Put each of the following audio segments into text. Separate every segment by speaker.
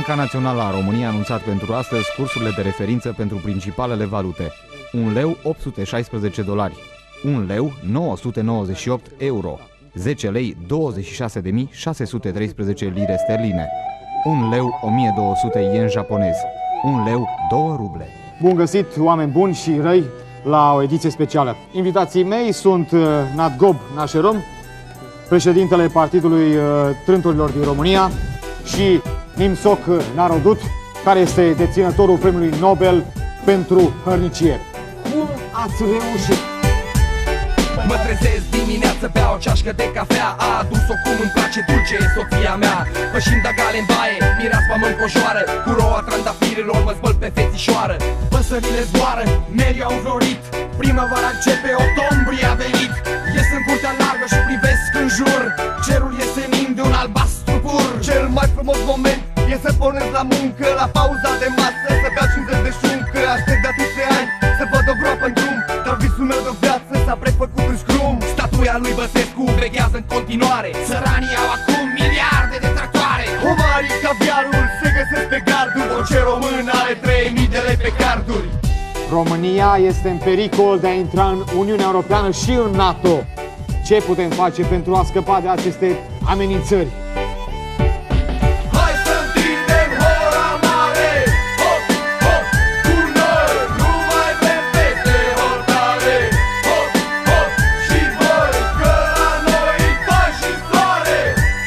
Speaker 1: Banca Națională a României a anunțat pentru astăzi cursurile de referință pentru principalele valute. 1 leu 816 dolari, 1 leu 998 euro, 10 lei 26.613 lire sterline, 1 leu 1200 yen japonezi, 1 leu 2 ruble.
Speaker 2: Bun găsit, oameni buni și răi, la o ediție specială. Invitații mei sunt Nadgob Nașerom, președintele Partidului Trânturilor din România, și Nimsoc Narodut, care este deținătorul Premiului Nobel pentru hărnicie. Cum ați reușit?
Speaker 3: Mă trezesc dimineață, beau o ceașcă de cafea. A adus-o cum îmi place dulce, e soția mea. Pășind gale în baie, mireasma mă încojoară. Cu roa trandafirilor mă zbăl pe fetișoară. Păsările zboară, merii au înflorit. Primăvara începe, octombrie a venit. Ies în curtea largă și privesc în jur. Cerul e senin de un albastru pur. Cel mai frumos moment e să pornesc la muncă, la pauza de masă, să beau 50 de șuncă. Aștept de atâția ani să văd o groapă în drum, dar visul meu de viață s-a prefăcut în scrum. Statuia lui Băsescu veghează în continuare. Săranii au acum miliarde de tractoare. Homarii, caviarul se găsesc pe garduri. Orice român are 3000 de lei pe carduri.
Speaker 2: România este în pericol de a intra în Uniunea Europeană și în NATO. Ce putem face pentru a scăpa de aceste amenințări?
Speaker 3: Hai să întindem hora mare, hop, hop, cu noi nu mai vrem peste hotare. Hop, hop, și voi, că la noi tai și soare.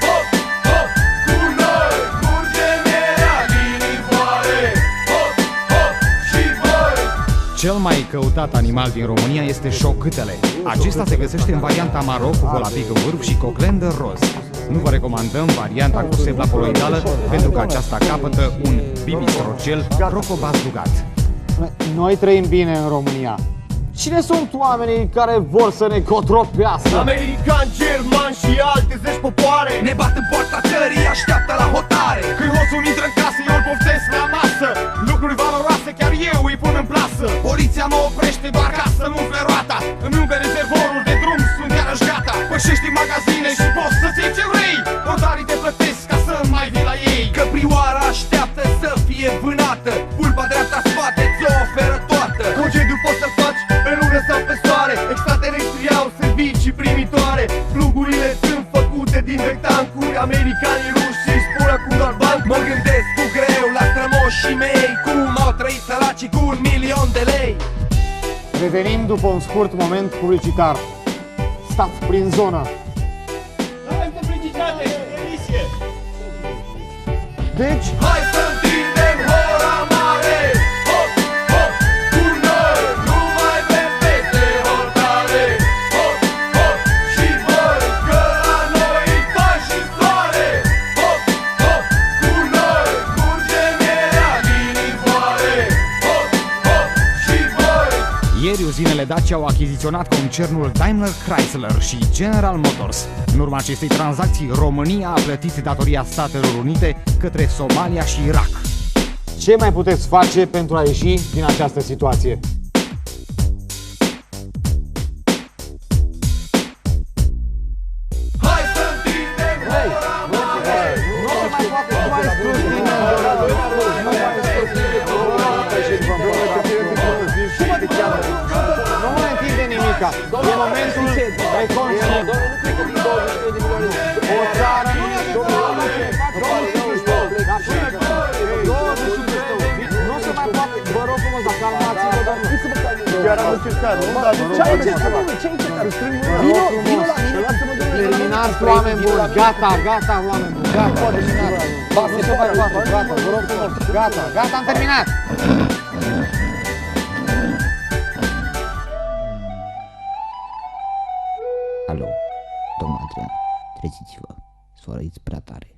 Speaker 3: Hop, hop, cu noi curge mierea din ivoare. Hop, hop, și voi.
Speaker 1: Cel mai căutat animal din România este șocâtele. Acesta se găsește în varianta maro cu volapic în vârf și coclendă roz. Nu vă recomandăm varianta cu sebla coloidală pentru că aceasta capătă un bibistrocel crocobazdugat.
Speaker 2: Noi trăim bine în România. Cine sunt oamenii care vor să ne cotropească?
Speaker 3: Americani, germani și alte zeci popoare ne bat în poarta țării, așteaptă la hotare. Când hosul intră în casă, eu îl poftesc la masă. Lucruri valoroase chiar eu îi pun în plasă. Poliția mă oprește doar ca să nu umple roata. Îmi umple rezervorul de drum, sunt iarăși gata. Pășești în magazine și poți să-ți iei ce vrei. Portarii te plătesc ca să mai vii la ei. Căprioara așteaptă să fie vânată. Pulpa dreapta spate ți-o oferă toată. Concediu poți să faci pe lună sau pe soare. Extraterestrii au servicii primitoare. Plugurile sunt făcute din rectancuri. Americanii ruși își spun acum doar bani. Mă gândesc cu greu la strămoșii mei, cum au trăit săracii cu 1.000.000 de lei.
Speaker 2: Revenim după un scurt moment publicitar. Stați prin zonă.
Speaker 4: Avem publicitate, emisie.
Speaker 2: Deci,
Speaker 3: Hai să întindem hora mare, hop, hop, cu noi nu mai vrem peste hotare. Hop, hop, și voi, că la noi tai și soare. Hop, hop, cu noi curge mierea din ivoare. Hop, hop, și voi.
Speaker 1: Ieri uzinele Dacia au achiziționat concernul Daimler Chrysler și General Motors. În urma acestei tranzacții, România a plătit datoria Statelor Unite către Somalia și Irak.
Speaker 2: ce mai puteți face pentru a ieși din această situație?
Speaker 3: Hai să întindem hora mare.
Speaker 2: Nu se mai poate, nu mai spus din... Nu mai întinde nimica. E momentul reconstruirii. O țară nu se mai poate. Vă rog frumos, dar calmați-vă, dar nu să vă calmați. Chiar am încercat, nu? Ce ai încercat, domnule? Ce ai încercat? Vino la mine. Terminați, oameni buni. Gata, oameni buni. Gata, terminați. Nu se mai poate, gata, vă rog frumos. Gata, am terminat.
Speaker 5: Alo, domnul Adrian, treziți-vă, soară-iți prea tare.